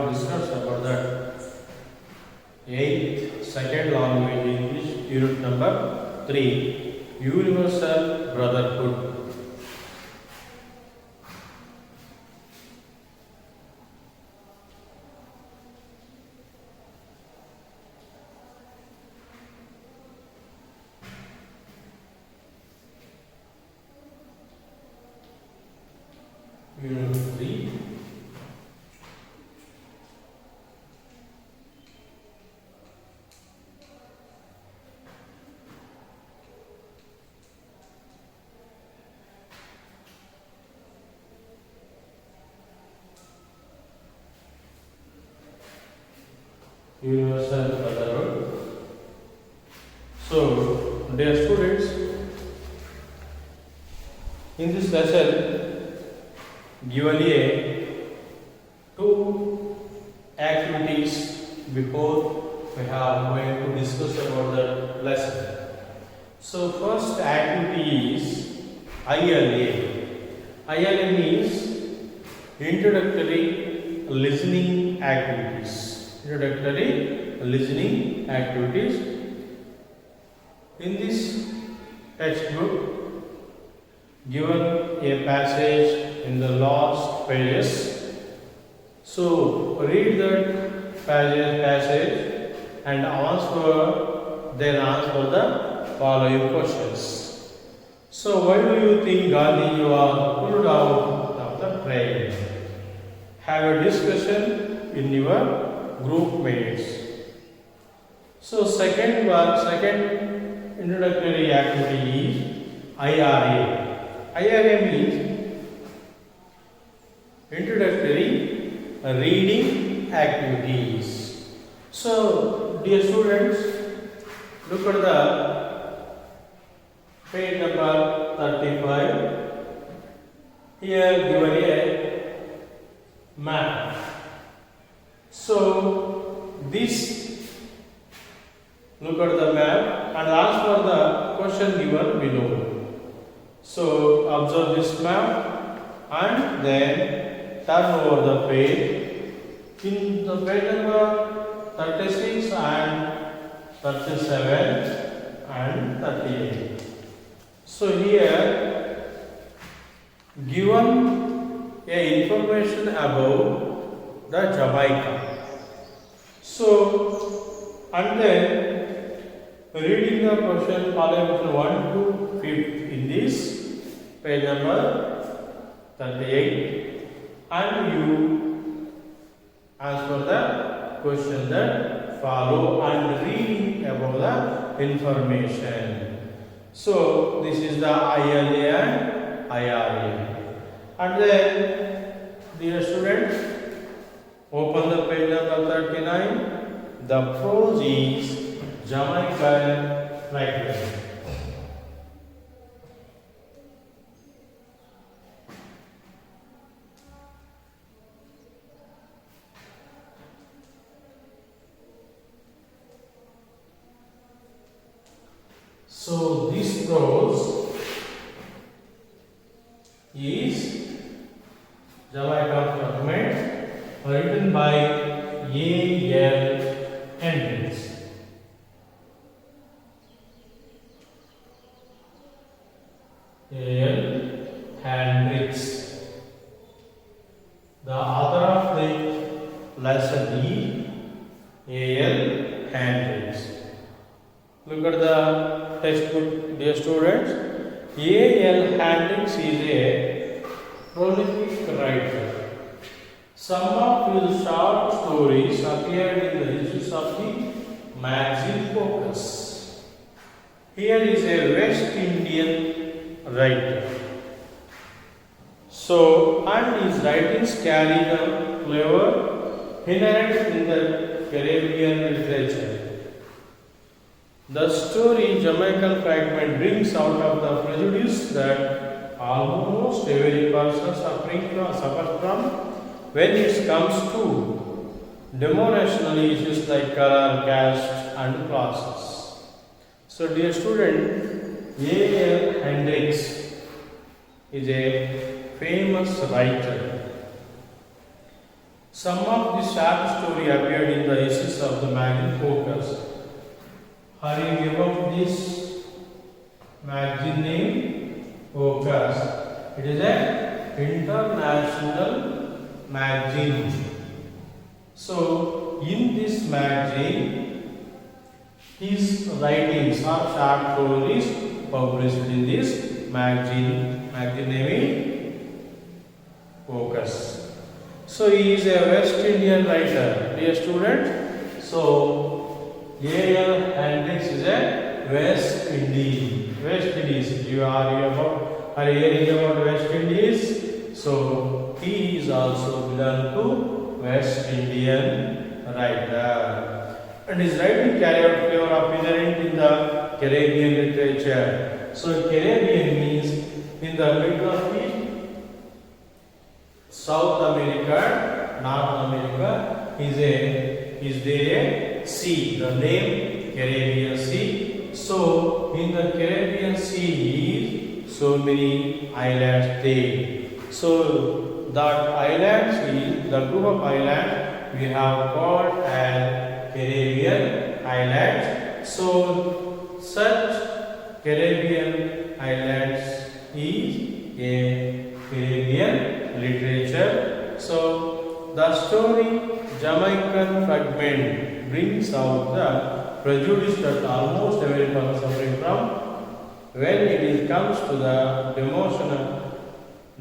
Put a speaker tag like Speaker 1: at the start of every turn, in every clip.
Speaker 1: to discuss about the 8th second language English unit number 3, Universal Brotherhood. Unit 3. Universal Brotherhood. So, dear students, in this lesson, given two activities before we are going to discuss about the lesson. So, first activity is ILA. ILA means introductory listening activities. Introductory listening activities. In this textbook, given a passage in the last pages. So read that passage and then answer the following questions. So why do you think Gandhi was pulled out of the train? Have a discussion in your group mates. So second introductory activity is IRA. IRA means introductory reading activities. So, dear students, look at the page number 35. Here given a map. So, look at the map and answer the question given below. So, observe this map and then turn over the page. In the page number 36 and 37 and 38. So, here given a information about the Jamaica. So, and then reading the question following 1 to 5 in this page number 38 and you answer the question that follow and reading about the information. So this is the ILA and IRA. And then, dear students, open the page number 39. The prose is Jamaican fragment. So this prose is Jamaican fragment written by A.L. Hendricks. A.L. Hendricks. The author of the lesson is A.L. Hendricks. Look at the textbook, dear students. A.L. Hendricks is a prolific writer. Some of his short stories appeared in the issues of the magazine Focus. Here is a West Indian writer. So, and his writings carry the flavor inherent in the Caribbean literature. The story Jamaican fragment brings out of the prejudice that almost every person suffers from when it comes to demorational issues like color, caste and classes. So dear student, A.L. Hendricks is a famous writer. Some of the short story appeared in the issues of the magazine Focus. Have you heard of this magazine name? Focus. It is an international magazine. So, in this magazine, his writings or short stories published in this magazine. Magazine name is Focus. So he is a West Indian writer. Dear student, so A.L. Hendricks is a West Indies. West Indies. You are hearing about West Indies. So he is also belong to West Indian writer. And his writing carried flavor of inherent in the Caribbean literature. So Caribbean means in the middle of the South America, North America is there a sea. The name Caribbean Sea. So in the Caribbean Sea is so many islands there. So that islands is the group of islands we have called as Caribbean islands. So such Caribbean islands is a Caribbean literature. So the story Jamaican Fragment brings out the prejudice that almost everyone is suffering from when it comes to the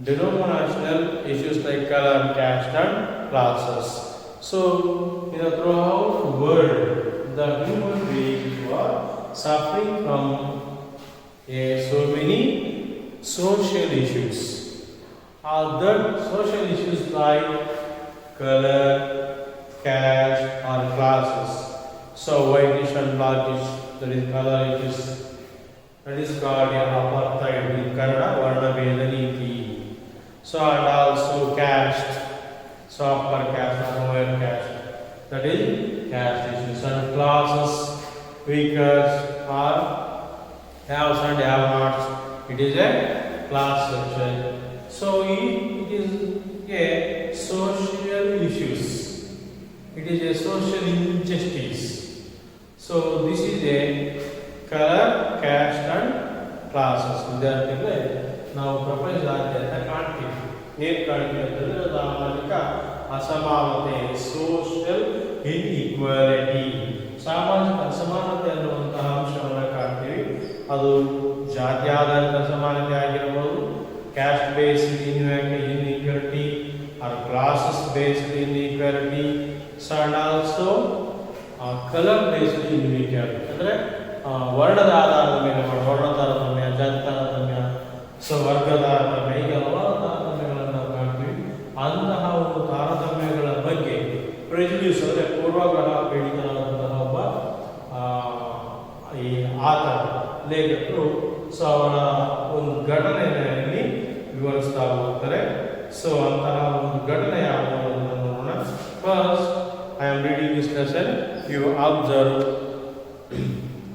Speaker 1: denominational issues like color, caste and classes. So in the throughout the world, the human beings are suffering from so many social issues. That social issues like color, caste or classes. So whitish and blackish, that is color issues. That is called apartheid in Kannada, Varna Veda Niti. So and also caste, so upper caste or lower caste. That is caste issues. And classes, weaker or haves and have-nots. It is a class section. So it is a social issues. It is a social injustice. So this is a color, caste and classes. ನಾವು ಪ್ರಪಂಚದಾದ್ಯಂತ ಕಾಣ್ತೀವಿ. ಏನು ಕಾಣ್ತೀವಿ ಅಂತಂದ್ರೆ ಸಾಮಾಜಿಕ ಅಸಮಾನತೆ, social inequality, ಸಾಮಾಜಿಕ ಅಸಮಾನತೆ ಅನ್ನುವಂತಹ ಅಂಶವನ್ನು ಕಾಣ್ತೀವಿ. ಅದು ಜಾತಿ ಆಧಾರಿತ ಅಸಮಾನತೆ ಆಗಿರಬಹುದು, caste based inequality or classes based inequality, and also color based inequality. ಅಂದರೆ ವರ್ಣದ ಆಧಾರದ ಮೇಲೆ ವರ್ಣ ತಾರತಮ್ಯ, ಜಾತಿ ತಾರತಮ್ಯ, ಸೊ ವರ್ಗದ ತಾರತಮ್ಯ, ಹೀಗೆ ಹಲವಾರು ತಾರತಮ್ಯಗಳನ್ನು ನಾವು ಕಾಣ್ತೀವಿ. ಅಂತಹ ಒಂದು ತಾರತಮ್ಯಗಳ ಬಗ್ಗೆ ಪ್ರೆಜುಡಿಸ್ ಅಂದರೆ ಪೂರ್ವಗ್ರಹ ಪೀಡಿತನಾದಂತಹ ಒಬ್ಬ ಈ ಆತನ ಲೇಖಕರು ಸೊ ಅವರ ಒಂದು ಘಟನೆಯಲ್ಲಿ ವಿವರಿಸ್ತಾ ಹೋಗ್ತಾರೆ. ಸೊ ಅಂತಹ ಒಂದು ಘಟನೆ ಯಾವುದು ಅನ್ನೋದನ್ನು ನೋಡೋಣ. First I am reading this lesson, you observe,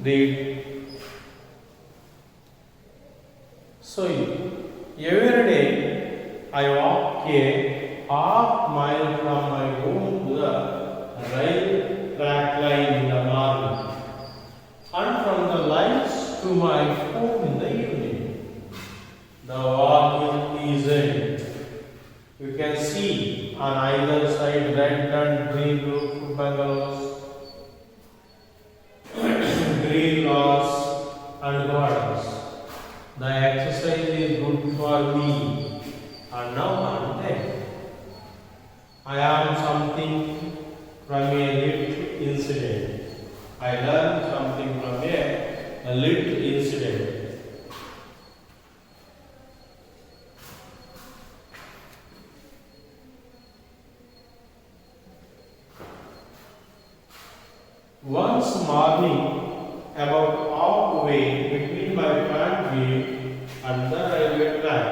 Speaker 1: read. So every day I walk a half mile from my home to the rail track line in the morning, and from the lights to my home in the evening. The walk is easy. You can see on either side red and green roof bungalows, green lawns and gardens. The exercise is good for me, and now I am there. I am something from a little incident. I learned something from a little incident. Once morning, about halfway between my front gate and the railway track,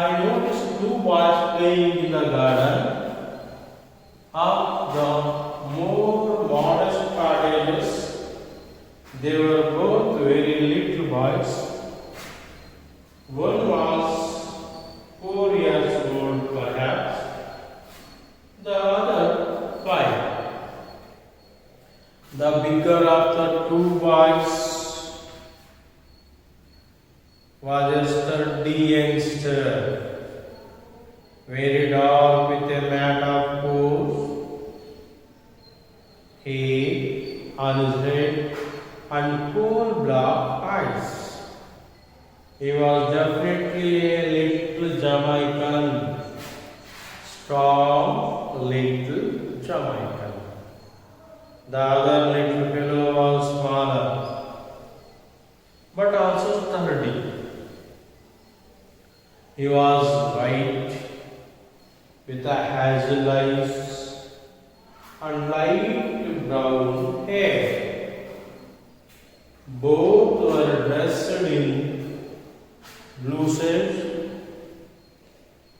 Speaker 1: I noticed two boys playing in the garden of the more modest cottages. They were both very little boys. One was 4 years old perhaps. The bigger of the two boys was a sturdy youngster, very dark with a mat of coarse hair on his head and coal black eyes. He was definitely a little Jamaican, strong little Jamaican. The other little fellow was smaller, but also sturdy. He was white with a hazel eyes and light brown hair. Both were dressed in blue shirts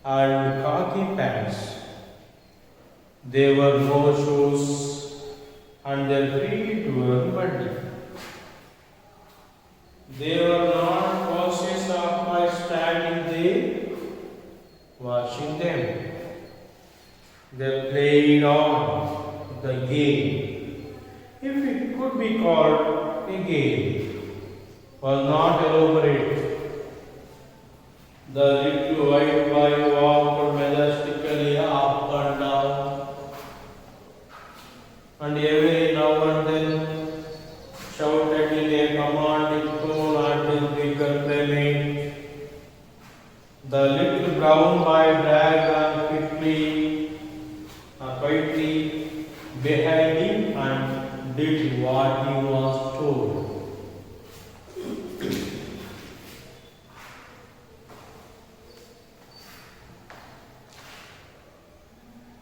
Speaker 1: and khaki pants. There were no shoes and their feet were muddy. They were not conscious of my standing there watching them. They played on the game, if it could be called a game, was not elaborate. The little white boy walked majestically up and down, and every now and then shouted in a commanding tone at his bigger playmate. The little brown boy dragged on quietly behind him and did what he was told.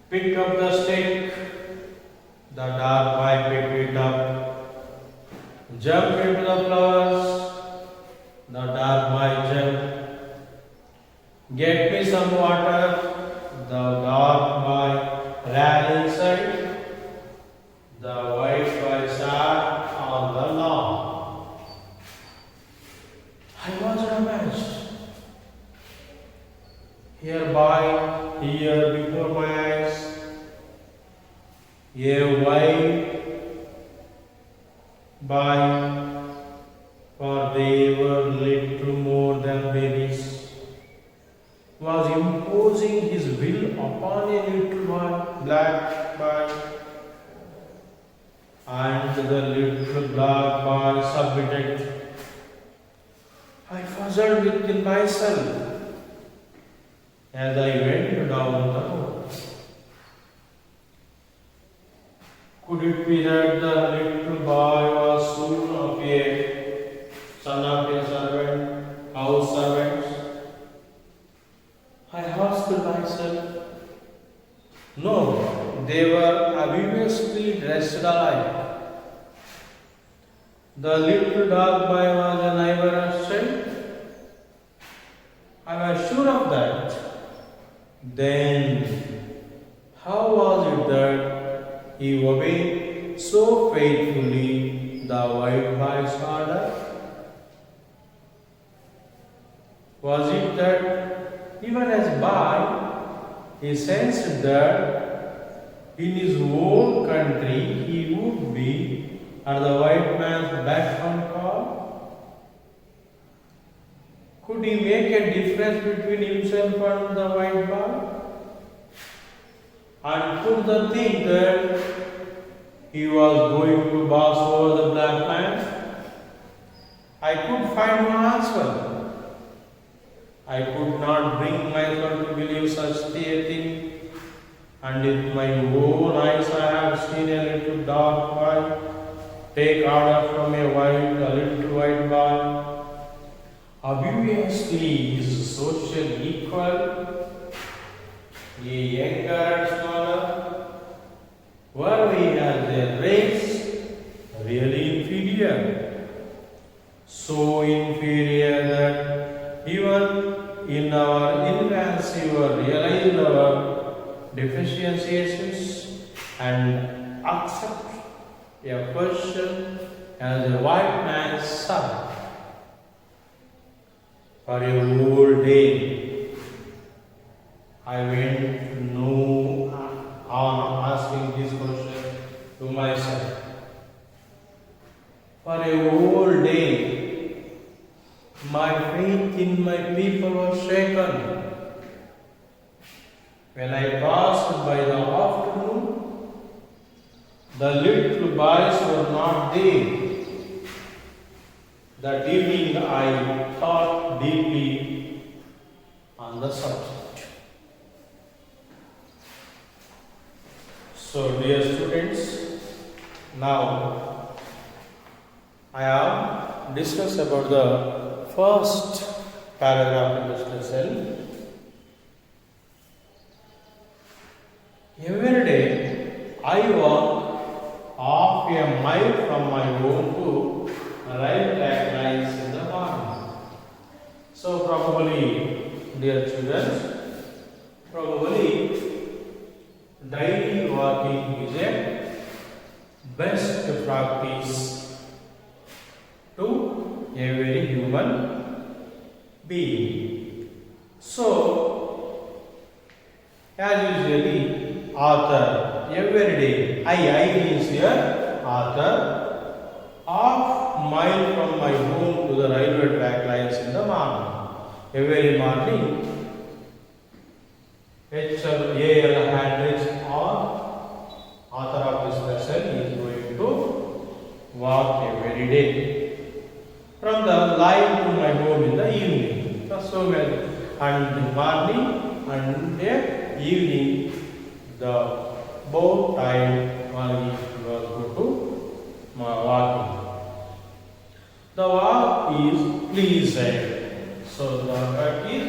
Speaker 1: Pick up the stick. The dark boy picked it up. Jump into the flowers. The dark boy jumped. Get me some water. The dark boy ran inside. The white boy sat on the lawn. I was amazed. Here before my eyes, a white boy, for they were little more than babies, was imposing his will upon a little black boy, and the little black boy submitted. I puzzled within myself as I went down the road. Could it be that the little boy was soon of a son of a house servant? I asked myself. No, they were obviously dressed alike. The little dog boy was a neighbor's child. I was sure of that. Then, how was it that he obeyed so faithfully the white boy's order? Was it that even as boy, he sensed that in his own country he would be at the white man's beck and call? Could he make a difference between himself and the white boy? And could the think that he was going to boss over the black man? I could find no answer. I could not bring myself to believe such a thing, and with my own eyes I have seen a little dark boy take order from a little white boy. Obviously, his social equal, a younger and smaller, were we as a race really inferior? So inferior that even in our infancy we realize our deficiencies and accept a person as a white man's son. For a whole day, I went on asking this question to myself. For a whole day, my faith in my people was shaken. When I passed by the afternoon, the little boys were not there. That evening I thought deeply on the subject. So, dear students, now I have discussed about the first paragraph in this lesson. Every day I walk half a mile from my home to railway track lines in the morning. So probably, dear children, daily walking is a best practice to every human being. So, as usually, author every day, I means here author, half mile from my home to the railway track lines in the morning. Every morning, H.L.A.L. Handrich or author of this lesson is going to walk every day from the line to my home in the evening. So well, and the morning and the evening, the both time was go to walking. The walk is pleasant. So the walk is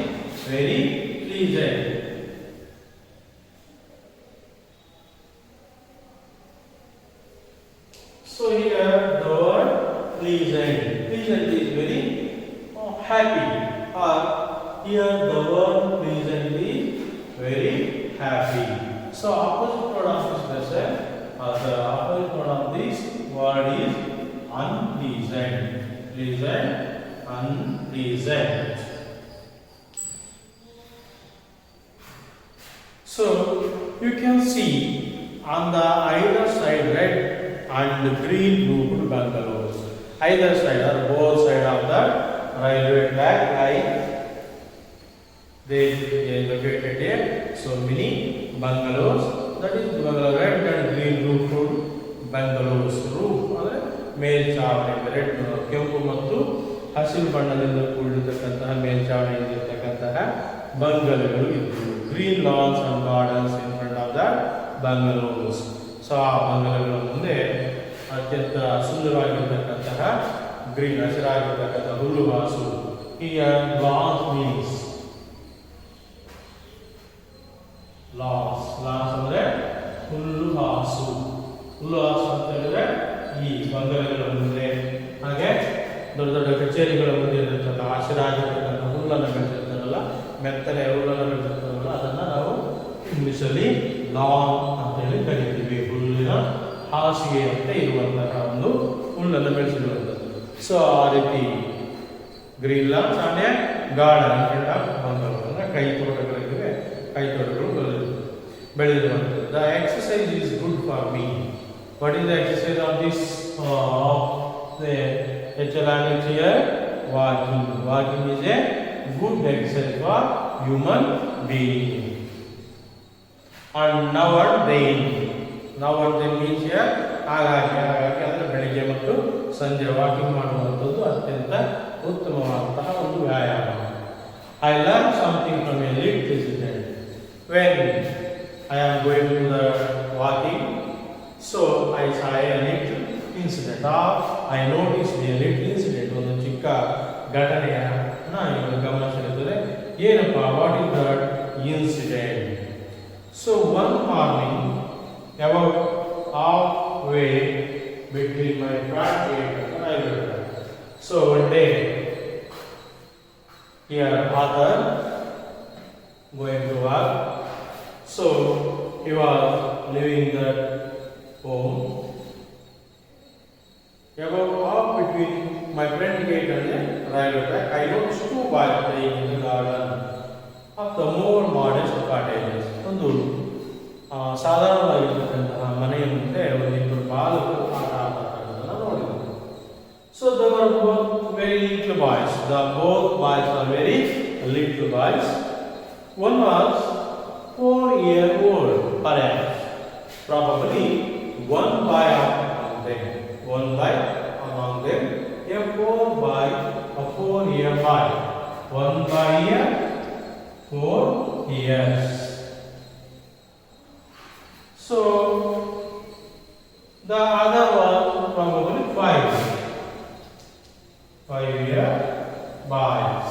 Speaker 1: very pleasant. So here the word pleasant. Pleasant is very happy. Or here the word pleasant is very happy. So opposite word of this lesson, the opposite word of this word is unpleasant. Pleasant, unpleasant. So you can see on the either side red and green roofed bungalows. Either side or both side of the railway track line, they located here so many bungalows. That is bungalow red and green roofed bungalows. Roof ಅಂದರೆ ಮೇಲ್ಛಾವಣಿ red ಕೆಂಪು ಮತ್ತು ಹಸಿರು ಬಣ್ಣದಿಂದ ಕೂಡಿರತಕ್ಕಂತಹ ಮೇಲ್ಛಾವಣಿಯಿಂದ ಇರತಕ್ಕಂತಹ ಬಂಗಲೆಗಳು ಇದ್ದವು. Green lawns and gardens in front of the bungalows. So ಆ ಬಂಗಲೆಗಳ ಮುಂದೆ ಅತ್ಯಂತ ಸುಂದರವಾಗಿರತಕ್ಕಂತಹ ಗ್ರೀನ್ ಹಸಿರಾಗಿರ್ತಕ್ಕಂಥ ಹುಲ್ಲುಹಾಸು. ಈಗ ಲಾನ್ಸ್ ಮೀನ್ಸ್ ಲಾಸ್ ಅಂದ್ರೆ ಹುಲ್ಲುಹಾಸು. ಹುಲ್ಲುಹಾಸು ಅಂತ ಹೇಳಿದ್ರೆ ಈ ಬಂಗಲೆಗಳ ಮುಂದೆ ಹಾಗೆ ದೊಡ್ಡ ದೊಡ್ಡ ಕಚೇರಿಗಳ ಮುಂದೆ ಇರತಕ್ಕಂಥ ಹಸಿರಾಗಿರ್ತಕ್ಕಂಥ ಹುಲ್ಲನ್ನು ಬೆಳೆಸಿರ್ತಾರಲ್ಲ, ಮೆತ್ತನೆ ಹುಲ್ಲನ್ನು ಬೆಳೆಸಿರ್ತಾರಲ್ಲ, ಅದನ್ನ ನಾವು ಇಂಗ್ಲಿಷಲ್ಲಿ ಲಾನ್ ಅಂತ ಹೇಳಿ ಕರಿತೀವಿ. ಹುಲ್ಲಿನ ಹಾಸಿಗೆ ಅಂತ ಇರುವಂತಹ ಒಂದು ಹುಲ್ಲನ್ನು ಬೆಳೆಸಿರುವಂಥದ್ದು. ಸೊ ಆ ರೀತಿ ಗ್ರೀನ್ ಲಾನ್ಸ್ ಆನೆ ಗಾರ್ಡನ್ ಬಂಗಲು ಅಂದ್ರೆ ಕೈ ತೋಟಗಳಿವೆ, ಕೈ ತೋಟಗಳು ಬೆಳೆದಿರುವಂಥದ್ದು. The exercise is good for me. What is the exercise of this here? Walking. Walking is a good exercise for human being. And now and then. Now and then means here ಹಾಗಾಗಿ ಅಂದರೆ ಬೆಳಿಗ್ಗೆ ಮತ್ತು ಸಂಜೆ walking ಮಾಡುವಂಥದ್ದು ಅತ್ಯಂತ ಉತ್ತಮವಾದಂತಹ ಒಂದು ವ್ಯಾಯಾಮ. I learned something from a little incident. When I am going to the walking, so I saw a little incident. I noticed a little incident. ಒಂದು ಚಿಕ್ಕ ಘಟನೆಯನ್ನು ಇವಾಗ ಗಮನಿಸಿರುತ್ತದೆ. ಏನಪ್ಪ? What is that incident? So one morning, about halfway between my front gate and the railway track. So one day, here author going to work. So he was leaving the home. About half between my front gate and the railway track, I noticed two boys playing in the garden of the more modest cottages. ಒಂದು ಸಾಧಾರಣವಾಗಿರ್ತಕ್ಕಂತಹ ಮನೆಯ ಮುಂದೆ ಒಂದಿಬ್ಬರು ಬಾಲಕರು ಆಟ ಆಡ್ತಕ್ಕಂಥದ್ದನ್ನು ನೋಡಿದರು. The both boys are very little boys. One was 4-year-old, perhaps. Probably one boy among them. One boy among them. A 4-year boy. 1 by year, 4 years. So the other was probably 5-year boys.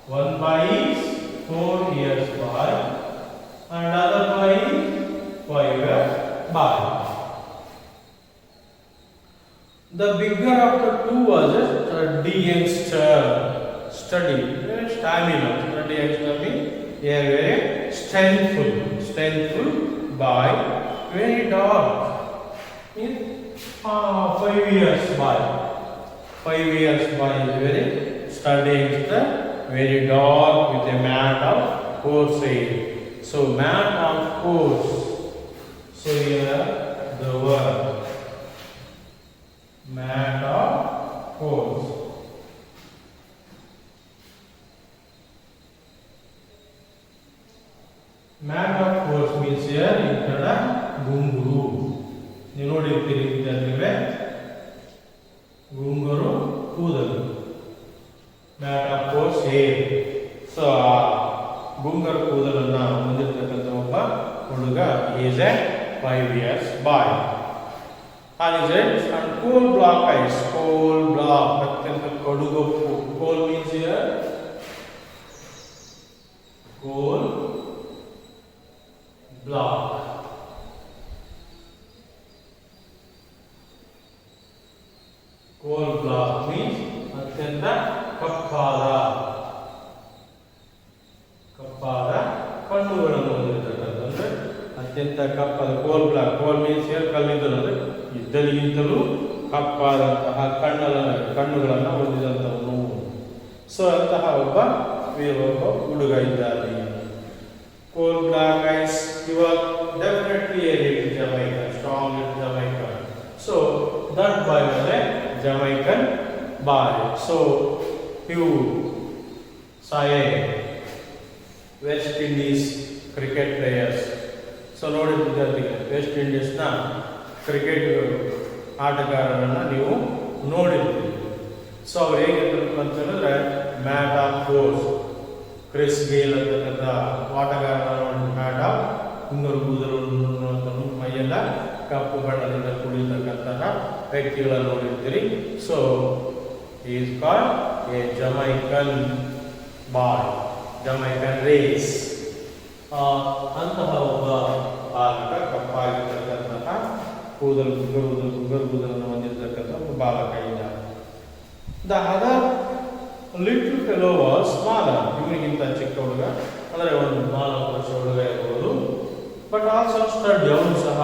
Speaker 1: One boy is 4 years boy, and other boy is 5-year boy. The bigger of the two was a youngster. Study, stamina. Study and study. They are very strengthful boy, very dark. 5 years boy. 5 years boy is very studying, very dark with a mat of horsehair. So mat of horse. So here the word mat of horse. Mat of horse means here in Kannada gunguru. ನೀವು ನೋಡಿರ್ತೀರಿ ವಿದ್ಯಾರ್ಥಿಗಳೇ, ಗುಂಗುರು ಕೂದಲು, mat of coarse hair. So ಗುಂಗರು ಕೂದಲನ್ನ ಹೊಂದಿರತಕ್ಕಂಥ ಒಬ್ಬ ಹುಡುಗ is a 5 years boy. And coal block eyes, coal block, ಅತ್ಯಂತ ಕಡುಗಪ್ಪು. Coal means here coal block. Coal block means ಅತ್ಯಂತ ಕಪ್ಪಾದ ಕಣ್ಣುಗಳನ್ನು ಹೊಂದಿರತಕ್ಕಂಥ, ಅತ್ಯಂತ ಕಪ್ಪಾದ ಕೋಲ್ ಬ್ಲಾಕ್. ಕೋಲ್ ಮೀನ್ಸ್ here ಕಲ್ಲಿದ್ದಲು, ಅಂದರೆ ಇದ್ದಲಿಗಿಂತಲೂ ಕಪ್ಪಾದಂತಹ ಕಣ್ಣುಗಳನ್ನು ಹೊಂದಿದಂಥವನು. ಸೊ ಅಂತಹ ಒಬ್ಬ ಹುಡುಗ ಇದ್ದಾನೆ. Coal black eyes, he was definitely a little Jamaican, strong little Jamaican. So that boy was a Jamaican boy. So you saw a West Indies cricket players. So ನೋಡಿ ವಿದ್ಯಾರ್ಥಿಗಳು, West ಇಂಡೀಸ್ನ cricket ಆಟಗಾರರನ್ನು ನೀವು ನೋಡಿರ್ತೀರಿ. So ಅವ್ರು ಹೇಗಿರ್ಬೇಕು ಅಂತ ಹೇಳಿದ್ರೆ mat of course, Chris Gayle ಅಂತಕ್ಕಂಥ ಆಟಗಾರನ ಮ್ಯಾಟ್ ಆಫ್ ಗುಂಗರು ಕೂದಲು ಮೈಯೆಲ್ಲ ಕಪ್ಪು ಬಣ್ಣದಿಂದ ಕೂಡಿರ್ತಕ್ಕಂತಹ ವ್ಯಕ್ತಿಗಳನ್ನು ನೋಡಿರ್ತೀರಿ. So is called a Jamaican boy, Jamaican race. ಅಂತಹ ಒಬ್ಬ ಬಾಲಕ, ಕಪ್ಪಾಗಿರ್ತಕ್ಕಂತಹ ಗುಂಗರು ಕೂದಲನ್ನು ಹೊಂದಿರತಕ್ಕಂಥ ಒಬ್ಬ ಬಾಲಕ ಇದ್ದ. The other little fellow was smaller, ಇವನಿಗಿಂತ ಚಿಕ್ಕ ಹುಡುಗ, ಅಂದರೆ ಒಂದು 4 ವರ್ಷ ಹುಡುಗ ಇರಬಹುದು. ಬಟ್ ಆಲ್ಸೋ ಸ್ಟಡಿ, ಅವನು ಸಹ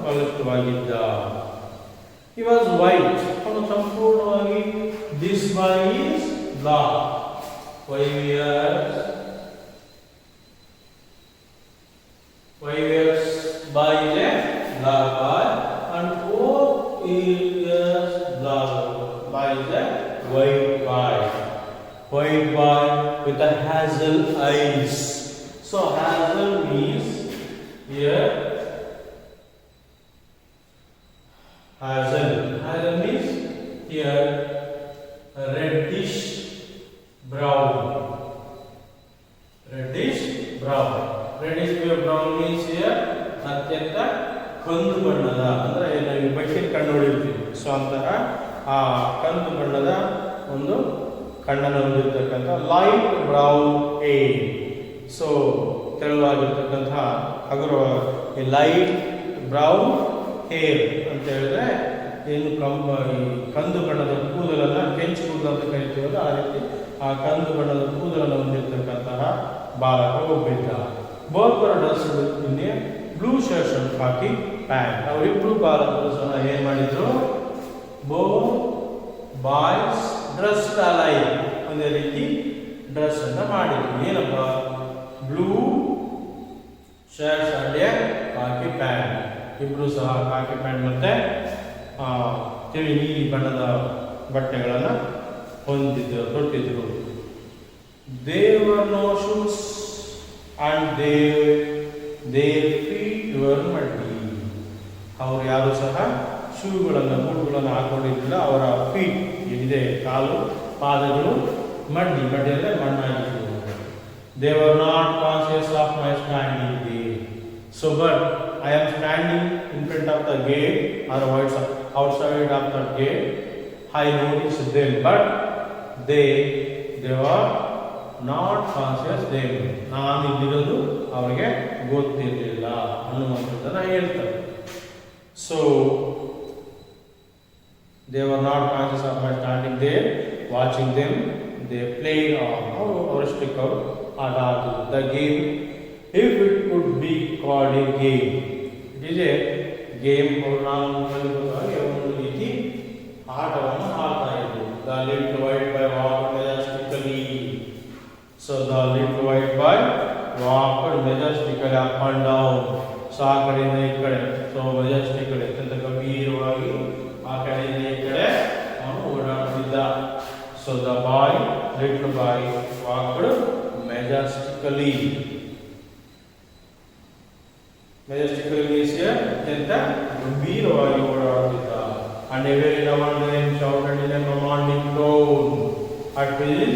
Speaker 1: ಬಲಿಷ್ಠವಾಗಿದ್ದ. ಹಿ ವಾಸ್ ವೈಟ್, ಅವನು ಸಂಪೂರ್ಣವಾಗಿ. This boy is black, 5 years boy is a black boy, and 4 years black boy is a white boy. White boy with a hazel eyes. So hazel means here hazel means here reddish brown. Reddish brown means here ಅತ್ಯಂತ ಕಂದು ಬಣ್ಣದ, ಅಂದರೆ ನಾವು ಬಟ್ಟೆ ಕಣ್ಣು ಹೊಡಿರ್ತೀವಿ. So ಅಂತಹ ಆ ಕಂದು ಬಣ್ಣದ ಒಂದು ಕಣ್ಣನ್ನು ಹೊಂದಿರತಕ್ಕಂಥ ಲೈಟ್ ಬ್ರೌನ್ ಹೇರ್. ಸೊ ತೆಳುವಾಗಿರ್ತಕ್ಕಂತಹ ಹಗುರ ಲೈಟ್ ಬ್ರೌನ್ ಹೇರ್ ಅಂತ ಹೇಳಿದ್ರೆ ಏನು ಕಂದು ಬಣ್ಣದ ಕೂದಲನ್ನು, ಕೆಂಚು ಕೂದಲು ಅಂತ ಕರಿತೀವಲ್ಲ, ಆ ರೀತಿ ಆ ಕಂದು ಬಣ್ಣದ ಕೂದಲನ್ನು ಹೊಂದಿರತಕ್ಕಂತಹ ಬಾಲಕ ಒಬ್ಬಿದ್ದ. Both were dressed in a blue shirt and khaki pant. ಅವರಿಬ್ಬರು ಬಾಲಕರು ಸಹ ಏನು ಮಾಡಿದ್ರು, ಬೋತ್ ಬಾಯ್ಸ್ ಡ್ರೆಸ್ಡ್ ಅಲೈಕ್, ಒಂದೇ ರೀತಿ ಡ್ರೆಸ್ ಅನ್ನು ಮಾಡಿದ್ರು. ಏನಪ್ಪ, blue shirts and A khaki pant. ಇಬ್ರು ಸಹ ಖಾಕಿ ಪ್ಯಾಂಟ್ ಮತ್ತೆ ತಿಳಿ ನೀಲಿ ಬಣ್ಣದ ಬಟ್ಟೆಗಳನ್ನು ಹೊಂದಿದ್ರು ತೊಟ್ಟಿದ್ರು. There were no shoes and their feet were muddy. ಅವರು ಯಾರು ಸಹ ಶೂಗಳನ್ನು ಬೂಟ್ಗಳನ್ನು ಹಾಕೊಂಡಿದ್ದಿಲ್ಲ. ಅವರ ಫೀಟ್ ಏನಿದೆ ಕಾಲು ಪಾದಗಳು ಮಡ್ಡಿ ಮಡ್ಡಿಯಲ್ಲೇ ಮಣ್ಣಾಗಿತ್ತು. They were not conscious of my standing there. So but I am standing in front of the gate or outside of the gate. I noticed them, but they were not conscious. ನಾನು ಇಲ್ಲಿರೋದು ಅವರಿಗೆ ಗೊತ್ತಿರಲಿಲ್ಲ ಅನ್ನುವಂಥದ್ದನ್ನು ಹೇಳ್ತಾರೆ. So they were not conscious of my standing there, watching them. They played on ಆಟ ಆಡುವುದು. The game, if it could be called a game, it is a game. ನಾವು ಒಂದು ರೀತಿ ಆಟವನ್ನು ಆಡ್ತಾ ಇದ್ದರು. The little white boy walked majestically. So the little white boy walked majestically up and down. So ಆ ಕಡೆಯಿಂದ ಈ ಕಡೆ, ಸೊ ಮೆಜೆಸ್ಟಿಕಲಿ ಅತ್ಯಂತ ಗಂಭೀರವಾಗಿ ಆ ಕಡೆಯಿಂದ ಈ ಕಡೆ ಅವನು ಓಡಾಡುತ್ತಿದ್ದ. So the boy little boy walked majestically. Majestically means ಅತ್ಯಂತ ಗಂಭೀರವಾಗಿ ಓಡಾಡುತ್ತಿದ್ದ. And every now and then shouted in a commanding tone at his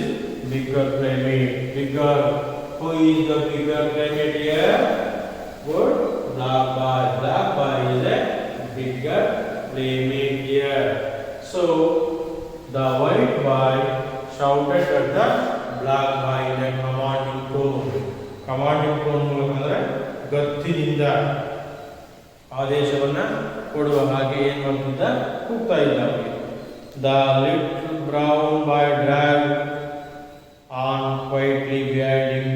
Speaker 1: bigger playmate. Bigger. Who is the bigger playmate here? Good. Black boy. Black boy is a bigger playmate here. So the white boy shouted at the black boy in a commanding tone. Commanding tone ಮೂಲಕ ಗತ್ತಿನಿಂದ ಆದೇಶವನ್ನ ಕೊಡುವ ಹಾಗೆ ಏನು ಮಾಡ್ತಿದ್ದ, ಕೂಗ್ತಾ ಇದ್ದ. The little brown boy dragged on quietly behind him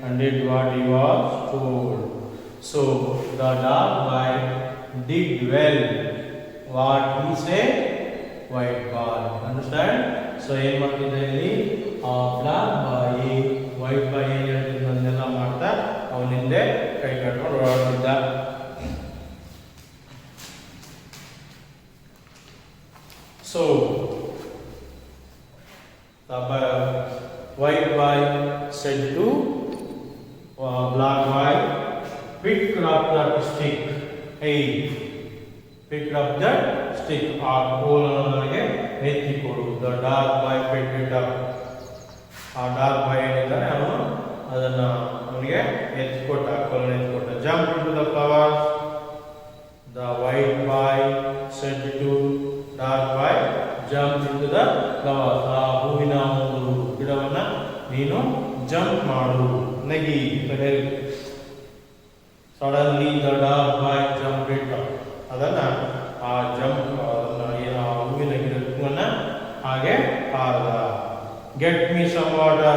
Speaker 1: and did what he was told. So the dark boy did well what he said. White boy, understand? So ಏನು ಮಾಡ್ತಿದ್ದ ಇಲ್ಲಿ, ಆ ಬ್ಲಾಕ್ ಬಾಯಿ ವೈಟ್ ಬಾಯಿ ಏನು ಹೇಳ್ತಿದ್ದನ್ನೆಲ್ಲ ಮಾಡ್ತಾ ಅವನಿಂದೆ ಕೈ ಕಟ್ಕೊಂಡು ಓಡಾಡ್ತಿದ್ದ. So the white boy said to black boy, pick up that stick. Hey, pick up that stick. ಆ ಕೋಲನ್ನು ನನಗೆ ಎತ್ತಿ ಕೊಡು. The dark boy picked it up. ಆ ಡಾರ್ಕ್ ಬಾಯ್ ಏನಿದ್ದಾರೆ ಅವನು ಅದನ್ನು ಅವನಿಗೆ ಎತ್ತಿಕೊಟ್ಟ, ಕೋಲನ್ನು ಎತ್ತಿಕೊಟ್ಟ. Jump into the flowers. The white boy said to dark boy, jump into the flowers. ಆ ಹೂವಿನ ಒಂದು ಗಿಡವನ್ನು ನೀನು ಜಂಪ್ ಮಾಡು, ನಗಿ ಅಂತ ಹೇಳಿ. Suddenly the dark boy jumped it up. ಅದನ್ನು ಆ ಜಂಪ್ ಆ ಹೂವಿನ ಗಿಡವನ್ನು ಹಾಗೆ ಹಾರದ. Get me some water.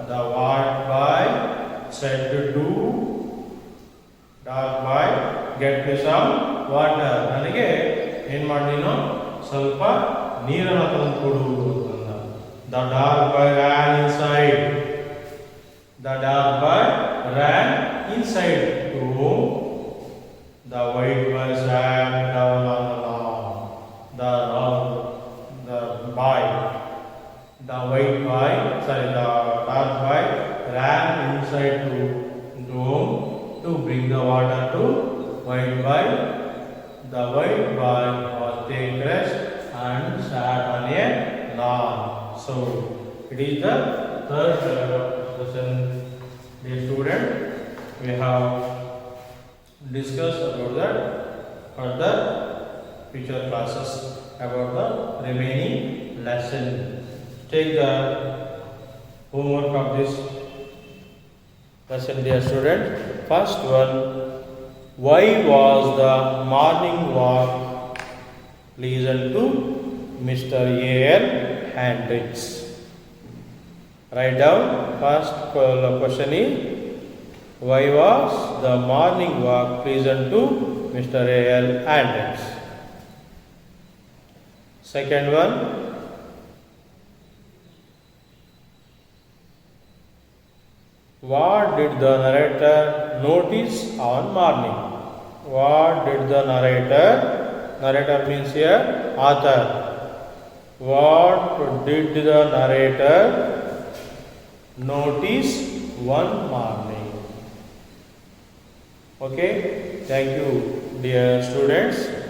Speaker 1: The white boy said to dark boy, get me some water. ನನಗೆ ಏನು ಮಾಡಿ ನೀನು ಸ್ವಲ್ಪ ನೀರನ್ನು ತಂದು ಕೊಡು ಅಂತ. The dark boy ran inside. The dark boy ran inside to home. The white boy sat down on the lawn. The dark boy ran inside to home to bring the water to white boy. The white boy was taking rest and sat on a lawn. So it is the third lesson. Dear student, we have discussed about that further future classes about the remaining lesson. Take the homework of this lesson, dear student. First one, why was the morning walk pleasant to Mr. A.L. Hendricks? Write down. First question is, why was the morning walk pleasant to Mr. A.L. Hendricks? Second one, what did the narrator notice on morning? What did the narrator means here author. What did the narrator notice one morning? Okay, thank you, dear students.